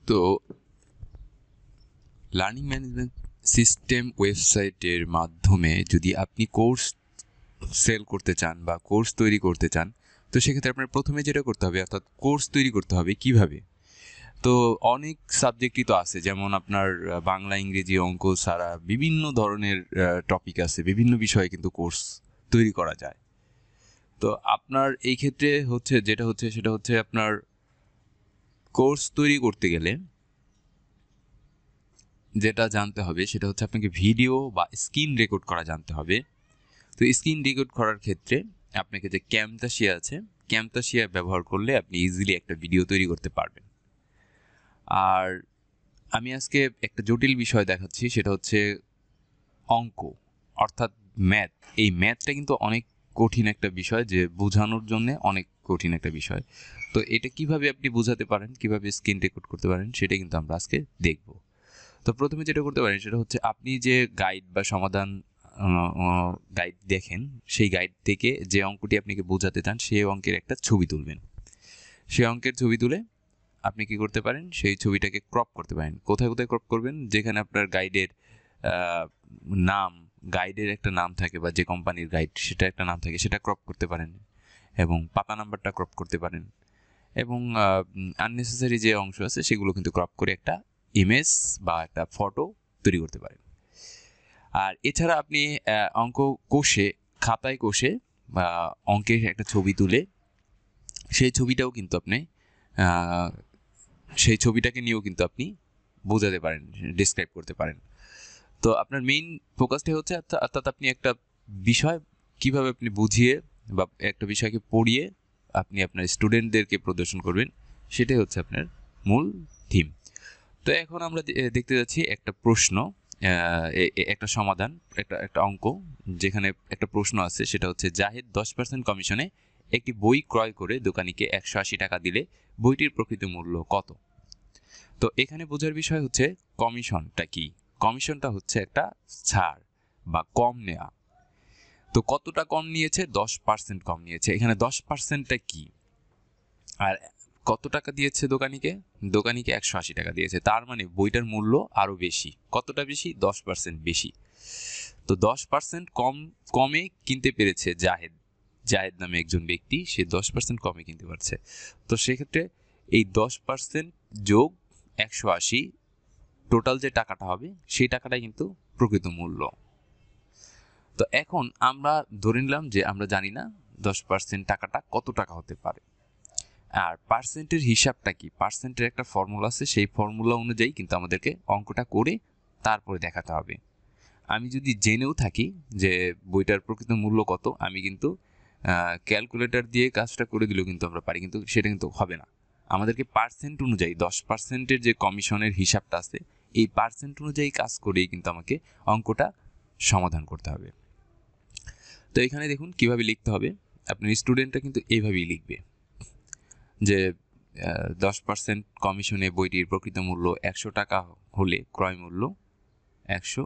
তো learning management system ওয়েবসাইটের মাধ্যমে যদি আপনি কোর্স সেল করতে চান বা কোর্স তৈরি করতে চান, তো সেক্ষেত্রে আপনার প্রথমে যেটা করতে হবে, অর্থাৎ কোর্স তৈরি করতে হবে কিভাবে। তো অনেক সাবজেক্টই তো আছে, যেমন আপনার বাংলা, ইংরেজি, অঙ্ক ছাড়া বিভিন্ন ধরনের টপিক আছে, বিভিন্ন বিষয়ে কিন্তু কোর্স তৈরি করা যায়। তো আপনার এই ক্ষেত্রে সেটা হচ্ছে আপনার কোর্স তৈরি করতে গেলে যেটা জানতে হবে সেটা হচ্ছে আপনাকে ভিডিও বা স্ক্রিন রেকর্ড করা জানতে হবে। তো স্ক্রিন রেকর্ড করার ক্ষেত্রে আপনাকে যে ক্যামতাশিয়া আছে, ক্যামতাশিয়া ব্যবহার করলে আপনি ইজিলি একটা ভিডিও তৈরি করতে পারবেন। আর আমি আজকে একটা জটিল বিষয় দেখাচ্ছি, সেটা হচ্ছে অঙ্ক, অর্থাৎ ম্যাথ। এই ম্যাথটা কিন্তু অনেক কঠিন একটা বিষয়, যে বোঝানোর জন্য অনেক কঠিন একটা বিষয়। তো এটা কিভাবে আপনি বোঝাতে পারেন, কিভাবে স্ক্রিন রেকর্ড করতে পারেন, সেটা কিন্তু আমরা আজকে দেখব। তো প্রথমে যেটা করতে পারেন সেটা হচ্ছে আপনি যে গাইড বা সমাধান গাইড দেখেন, সেই গাইড থেকে যে অঙ্কটি আপনাকে বোঝাতে চান সেই অঙ্কের একটা ছবি তুলবেন। সেই অঙ্কের ছবি তুলে আপনি কি করতে পারেন, সেই ছবিটাকে ক্রপ করতে পারেন। কোথায় কোথায় ক্রপ করবেন? যেখানে আপনার গাইডের নাম, গাইডের একটা নাম থাকে, বা যে কোম্পানির গাইড সেটা একটা নাম থাকে, সেটা ক্রপ করতে পারেন, এবং পাতা নাম্বারটা ক্রপ করতে পারেন, এবং আননেসেসারি যে অংশ আছে সেগুলো কিন্তু ক্রপ করে একটা ইমেজ বা একটা ফটো তৈরি করতে পারেন। আর এছাড়া আপনি অঙ্ক কষে, খাতায় কষে বা অঙ্কের একটা ছবি তুলে সেই ছবিটাও কিন্তু আপনি সেই ছবিটাকে নিয়েও কিন্তু আপনি বোঝাতে পারেন, ডিসক্রাইব করতে পারেন। তো আপনার মেইন ফোকাসটাই হচ্ছে অর্থাৎ আপনি একটা বিষয় কিভাবে আপনি বুঝিয়ে বা একটা বিষয়কে পড়িয়ে আপনি আপনার স্টুডেন্টদেরকে প্রদর্শন করবেন, সেটাই হচ্ছে আপনার মূল থিম। তো এখন আমরা দেখতে যাচ্ছি একটা প্রশ্ন, একটা সমাধান, একটা অঙ্ক, যেখানে একটা প্রশ্ন আছে, সেটা হচ্ছে জাহেদ 10% কমিশনে একটি বই ক্রয় করে দোকানিকে 180 টাকা দিলে বইটির প্রকৃত মূল্য কত? তো এখানে বোঝার বিষয় হচ্ছে কমিশনটা কি। কমিশনটা হচ্ছে একটা ছাড় বা কম নেওয়া। তো কতটা কম নিয়েছে? 10% কম নিয়েছে। এখানে 10%টা কি, আর কত টাকা দিয়েছে দোকানিকে? দোকানিকে 180 টাকা দিয়েছে। তার মানে বইটার মূল্য আরো বেশি। কতটা বেশি? 10% বেশি। তো 10% কমে কিনতে পেরেছে জাহেদ, জাহেদ নামে একজন ব্যক্তি, সে 10% কমে কিনতে পারছে। তো সেক্ষেত্রে এই 10% যোগ 180, টোটাল যে টাকাটা হবে সেই টাকাটাই কিন্তু প্রকৃত মূল্য। তো এখন আমরা ধরে নিলাম যে আমরা জানি না 10% টাকাটা কত টাকা হতে পারে। আর পার্সেন্টের হিসাবটা কি? পার্সেন্টের একটা ফর্মুলা আছে, সেই ফর্মুলা অনুযায়ী কিন্তু আমাদেরকে অঙ্কটা করে তারপরে দেখাতে হবে। আমি যদি জেনেও থাকি যে বইটার প্রকৃত মূল্য কত, আমি কিন্তু ক্যালকুলেটর দিয়ে কাজটা করে দিলেও কিন্তু আমরা পারি, কিন্তু সেটা কিন্তু হবে না। আমাদেরকে পার্সেন্ট অনুযায়ী 10%-এর যে কমিশনের হিসাবটা আছে, এই পার্সেন্ট অনুযায়ী কাজ করেই কিন্তু আমাকে অঙ্কটা সমাধান করতে হবে। তো এখানে দেখুন কিভাবে লিখতে হবে। আপনার স্টুডেন্টরা কিন্তু এইভাবেই লিখবে যে 10% কমিশনে বইটির প্রকৃত মূল্য 100 টাকা হলে ক্রয় মূল্য 100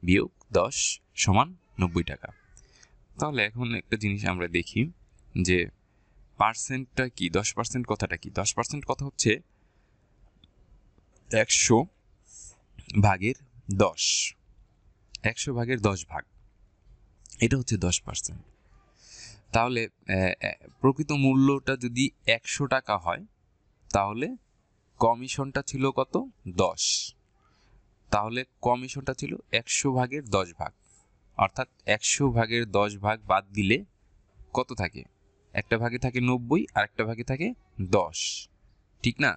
বিয়োগ 10 সমান 90 টাকা। তাহলে এখন একটা জিনিস আমরা দেখি যে পার্সেন্টটা কি, 10% কথাটা কি। 10% কথা হচ্ছে 100 ভাগের 10, 100 ভাগের 10 ভাগ, এটা হচ্ছে 10%। তাহলে প্রকৃত মূল্যটা যদি 100 টাকা হয়, তাহলে কমিশনটা ছিল কত? 10। তাহলে কমিশনটা ছিল 100 ভাগের 10 ভাগ, অর্থাৎ 100 ভাগের 10 ভাগ বাদ দিলে কত থাকে? একটা ভাগে থাকে 90, আর একটা ভাগে থাকে 10, ঠিক না?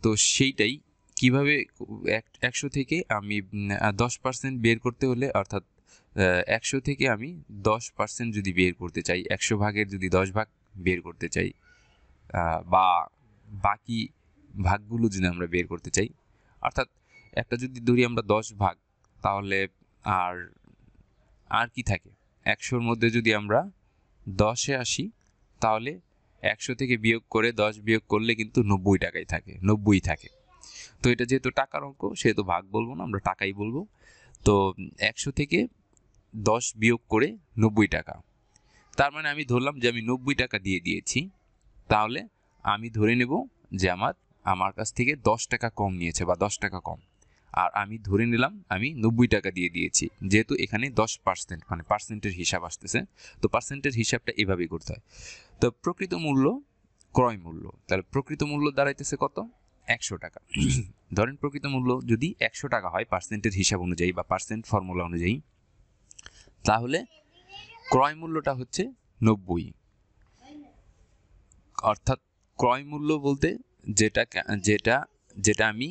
তো সেইটাই কিভাবে 100 থেকে আমি 10% বের করতে হলে, অর্থাৎ 100 থেকে আমি 10% যদি বের করতে চাই, 100 ভাগের যদি 10 ভাগ বের করতে চাই, বা বাকি ভাগগুলো যদি আমরা বের করতে চাই, অর্থাৎ একটা যদি ধরি আমরা 10 ভাগ, তাহলে আর আর কি থাকে? 100-র মধ্যে যদি আমরা 10-এ আসি, তাহলে 100 থেকে বিয়োগ করে 10 বিয়োগ করলে কিন্তু 90 টাকাই থাকে, 90 থাকে। তো এটা যেহেতু টাকার অঙ্ক, সেহেতু ভাগ বলবো না, আমরা টাকাই বলবো। তো 100 থেকে 10 বিয়োগ করে 90 টাকা, তার মানে আমি ধরলাম যে আমি 90 টাকা দিয়ে দিয়েছি। তাহলে আমি ধরে নেব যে আমার আমার কাছ থেকে 10 টাকা কম নিয়েছে বা 10 টাকা কম, আর আমি ধরে নিলাম আমি 90 টাকা দিয়ে দিয়েছি, যেহেতু এখানে 10% মানে পার্সেন্টের হিসাব আসতেছে, তো পার্সেন্টের হিসাবটা এভাবেই করতে হয়। তো প্রকৃত মূল্য, ক্রয় মূল্য, তাহলে প্রকৃত মূল্য দাঁড়াইতেছে কত? 100 টাকা। ধরেন প্রকৃত মূল্য যদি 100 টাকা হয় পার্সেন্টের হিসাব অনুযায়ী বা পার্সেন্ট ফর্মুলা অনুযায়ী, তাহলে ক্রয় মূল্যটা হচ্ছে 90। অর্থাৎ ক্রয় মূল্য বলতে যেটা যেটা যেটা আমি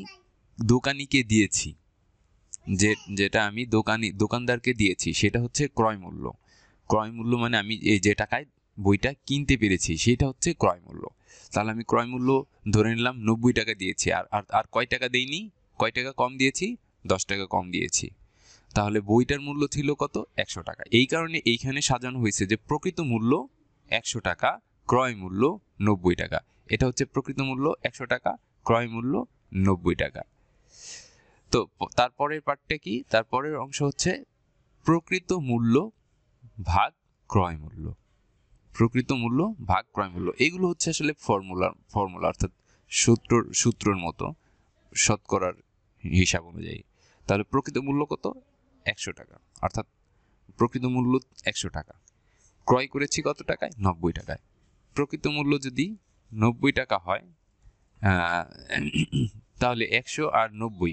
দোকানিকে দিয়েছি, যেটা আমি দোকানদারকে দিয়েছি সেটা হচ্ছে ক্রয় মূল্য। ক্রয় মূল্য মানে আমি এই যে টাকায় বইটা কিনতে পেরেছি সেটা হচ্ছে ক্রয় মূল্য। তাহলে আমি ক্রয় মূল্য ধরে নিলাম 90 টাকা দিয়েছি, আর আর কয় টাকা দেইনি, কয় টাকা কম দিয়েছি? 10 টাকা কম দিয়েছি। তাহলে বইটার মূল্য ছিল কত? 100 টাকা। এই কারণে এইখানে সাজানো হয়েছে যে প্রকৃত মূল্য 100 টাকা, ক্রয় মূল্য 90 টাকা। এটা হচ্ছে প্রকৃত মূল্য 100 টাকা, ক্রয় মূল্য 90 টাকা। তো তারপরের পার্টটা কি? তারপরের অংশ হচ্ছে প্রকৃত মূল্য ভাগ ক্রয় মূল্য। প্রকৃত মূল্য ভাগ ক্রয় মূল্য, এগুলো হচ্ছে আসলে ফর্মুলা অর্থাৎ সূত্রের মতো, শতকরার হিসাব অনুযায়ী। তাহলে প্রকৃত মূল্য কত? 100 টাকা, অর্থাৎ প্রকৃত মূল্য 100 টাকা, ক্রয় করেছি কত টাকায়? 90 টাকায়। প্রকৃত মূল্য যদি 90 টাকা হয়, তাহলে 100 আর 90,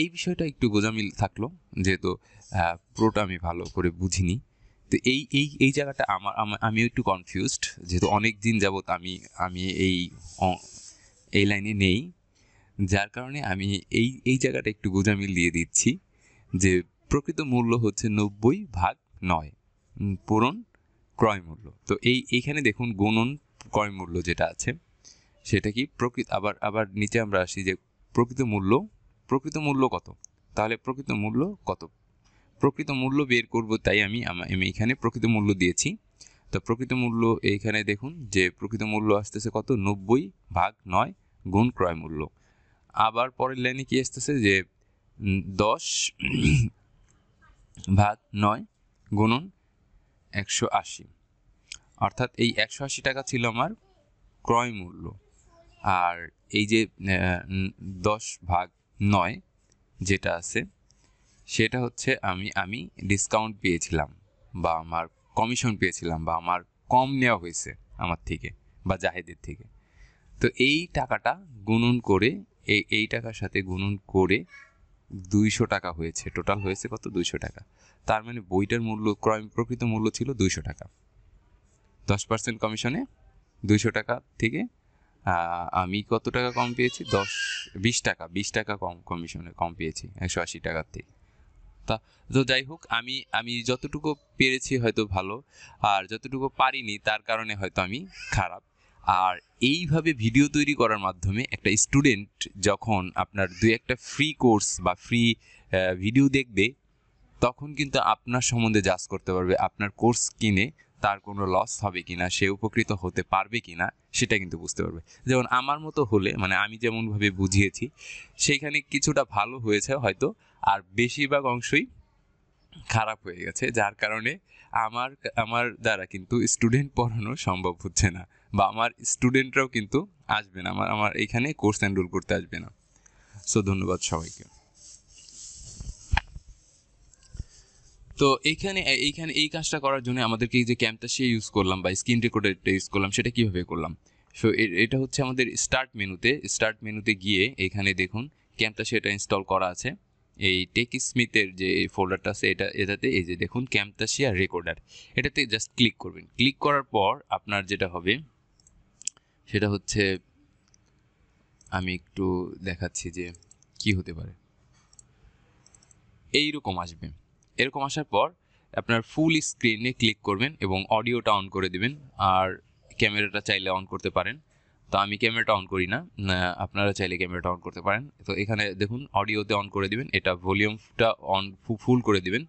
এই বিষয়টা একটু গোঁজামিল থাকলো, যেহেতু পুরোটা আমি ভালো করে বুঝিনি। তো এই এই এই জায়গাটা আমিও একটু কনফিউজড, যেহেতু অনেক দিন যাবত আমি এই লাইনে নেই, যার কারণে আমি এই জায়গাটা একটু গোঁজামিল দিয়ে দিচ্ছি যে প্রকৃত মূল্য হচ্ছে 90 ভাগ 9 পূরণ ক্রয় মূল্য। তো এইখানে দেখুন গুণন ক্রয় মূল্য যেটা আছে সেটা কি আবার নিচে আমরা আসি যে প্রকৃত মূল্য কত, তাহলে প্রকৃত মূল্য কত? প্রকৃত মূল্য বের করব, তাই আমি এখানে প্রকৃত মূল্য দিয়েছি। তো প্রকৃত মূল্য এইখানে দেখুন যে প্রকৃত মূল্য আসতেছে কত? 90 ভাগ 9 গুণ ক্রয় মূল্য। আবার পরের লাইনে কি আসতেছে যে 10 ভাগ 9 গুণন 180, অর্থাৎ এই 180 টাকা ছিল আমার ক্রয় মূল্য, আর এই যে 10 ভাগ 9 যেটা আছে সেটা হচ্ছে আমি ডিসকাউন্ট পেয়েছিলাম বা আমার কমিশন পেয়েছিলাম বা আমার কম নেওয়া হয়েছে আমার থেকে বা জাহেদের থেকে। তো এই টাকাটা গুণন করে এই টাকার সাথে গুণন করে 200 টাকা হয়েছে, টোটাল হয়েছে কত? 200 টাকা। তার মানে বইটার মূল্য, প্রকৃত মূল্য ছিল 200 টাকা। 10% কমিশনে 200 টাকা থেকে আমি কত টাকা কম পেয়েছি? 20 টাকা কম কমিশনে কম পেয়েছি 180 টাকার থেকে। তো যাই হোক, আমি যতটুকু পেরেছি হয়তো ভালো, আর যতটুকু পারিনি তার কারণে হয়তো আমি খারাপ। আর এইভাবে ভিডিও তৈরি করার মাধ্যমে একটা স্টুডেন্ট যখন আপনার 2-1টা ফ্রি কোর্স বা ফ্রি ভিডিও দেখবে, তখন কিন্তু আপনার সম্বন্ধে জাজ করতে পারবে আপনার কোর্স কিনে তার কোনো লস হবে কিনা, সে উপকৃত হতে পারবে কিনা সেটা কিন্তু বুঝতে পারবে। যেমন আমার মতো হলে, মানে আমি যেমনভাবে বুঝিয়েছি সেইখানে কিছুটা ভালো হয়েছে হয়তো, আর বেশিরভাগ অংশই খারাপ হয়ে গেছে, যার কারণে আমার দ্বারা কিন্তু স্টুডেন্ট পড়ানো সম্ভব হচ্ছে না, বা আমার স্টুডেন্টরাও কিন্তু আসবে না, আমার এখানে কোর্স এনরোল করতে আসবে না। সো ধন্যবাদ সবাইকে। তো এইখানে এই কাজটা করার জন্য আমাদেরকে এই যে ক্যামটাশিয়া ইউজ করলাম বা স্ক্রিন রেকর্ডারটা ইউজ করলাম, সেটা কীভাবে করলাম? সো এটা হচ্ছে আমাদের স্টার্ট মেনুতে গিয়ে এখানে দেখুন ক্যামটাশিয়াটা ইনস্টল করা আছে। এই টেকস্মিথের যে ফোল্ডারটা আছে এটাতে এই যে দেখুন ক্যামটাশিয়া রেকর্ডার, এটাতে জাস্ট ক্লিক করবেন। ক্লিক করার পর আপনার যেটা হবে সেটা হচ্ছে, আমি একটু দেখাচ্ছি যে কি হতে পারে। এইরকম আসবে। এরকম আসার পর আপনার ফুল স্ক্রিনে ক্লিক করবেন এবং অডিওটা অন করে দেবেন, আর ক্যামেরাটা চাইলে অন করতে পারেন। তো আমি ক্যামেরাটা অন করি না, আপনারা চাইলে ক্যামেরাটা অন করতে পারেন। তো এখানে দেখুন অডিওতে অন করে দিবেন, এটা ভলিউমটা ফুল করে দিবেন,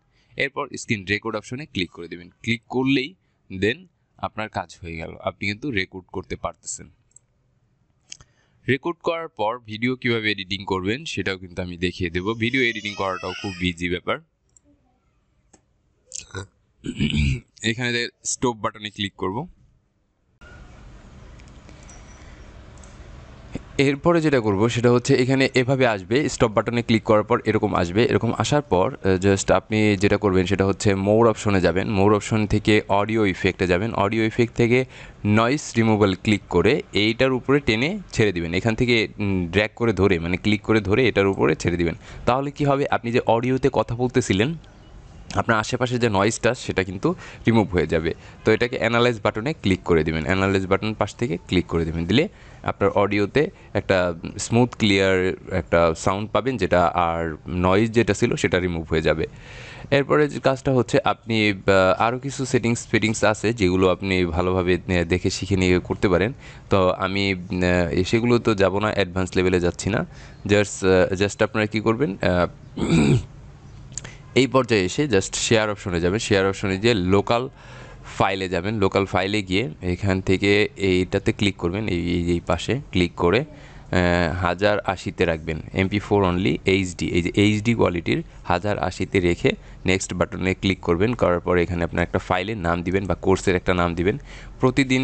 এরপর স্ক্রিন রেকর্ড অপশনে ক্লিক করে দিবেন। ক্লিক করলেই দেন আপনার কাজ হয়ে গেল, আপনি কিন্তু রেকর্ড করতে পারতেছেন। রেকর্ড করার পর ভিডিও কিভাবে এডিটিং করবেন সেটাও কিন্তু আমি দেখিয়ে দেবো। ভিডিও এডিটিং করাটাও খুব ইজি ব্যাপার। এখানে স্টপ বাটনে ক্লিক করব। এরপরে যেটা করব সেটা হচ্ছে এখানে এভাবে আসবে, স্টপ বাটনে ক্লিক করার পর এরকম আসবে। এরকম আসার পর জাস্ট আপনি যেটা করবেন সেটা হচ্ছে মোর অপশনে যাবেন। মোর অপশন থেকে অডিও ইফেক্টে যাবেন। অডিও ইফেক্ট থেকে নয়েজ রিমুভাল ক্লিক করে এইটার উপরে টেনে ছেড়ে দিবেন। এখান থেকে ড্র্যাগ করে ধরে, মানে ক্লিক করে ধরে এটার উপরে ছেড়ে দিবেন। তাহলে কি হবে, আপনি যে অডিওতে কথা বলতেছিলেন আপনার আশেপাশে যে নয়েজটা সেটা কিন্তু রিমুভ হয়ে যাবে। তো এটাকে অ্যানালাইজ বাটনে ক্লিক করে দিবেন। অ্যানালাইজ বাটন পাশ থেকে ক্লিক করে দিবেন, দিলে আপনার অডিওতে একটা স্মুথ ক্লিয়ার একটা সাউন্ড পাবেন, যেটা আর নয়েজ যেটা ছিল সেটা রিমুভ হয়ে যাবে। এরপরে যে কাজটা হচ্ছে আপনি আরও কিছু ফিটিংস আছে যেগুলো আপনি ভালোভাবে দেখে শিখে নিয়ে করতে পারেন। তো আমি সেগুলো তো যাব না, অ্যাডভান্স লেভেলে যাচ্ছি না। জাস্ট আপনারা কী করবেন, এই পর্যায়ে এসে জাস্ট শেয়ার অপশনে যাবেন। শেয়ার অপশনে গিয়ে লোকাল ফাইলে যাবেন। লোকাল ফাইলে গিয়ে এখান থেকে এইটাতে ক্লিক করবেন, এই পাশে ক্লিক করে 1080-তে রাখবেন। MP4 অনলি এইচডি, এই যে এইচডি কোয়ালিটির 1080-তে রেখে নেক্সট বাটনে ক্লিক করবেন। করার পরে এখানে আপনার একটা ফাইলের নাম দিবেন বা কোর্সের একটা নাম দিবেন। প্রতিদিন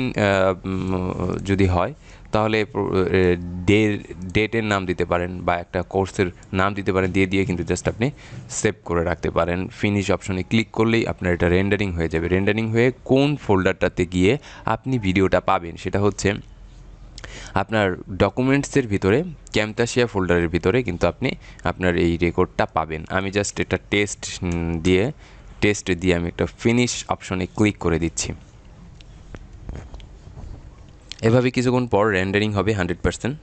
যদি হয় তাহলে ডেটের নাম দিতে পারেন বা একটা কোর্সের নাম দিতে পারেন, দিয়ে কিন্তু জাস্ট আপনি সেভ করে রাখতে পারেন। ফিনিশ অপশনে ক্লিক করলেই আপনার এটা রেন্ডারিং হয়ে যাবে। রেন্ডারিং হয়ে কোন ফোল্ডারটাতে গিয়ে আপনি ভিডিওটা পাবেন সেটা হচ্ছে আপনার ডকুমেন্টসের ভিতরে ক্যামতাসিয়া ফোল্ডারের ভিতরে কিন্তু আপনি আপনার এই রেকর্ডটা পাবেন। আমি জাস্ট এটা টেস্ট দিয়ে আমি একটা ফিনিশ অপশনে ক্লিক করে দিচ্ছি। এভাবে কিছুক্ষণ পর রেন্ডারিং হবে 100%।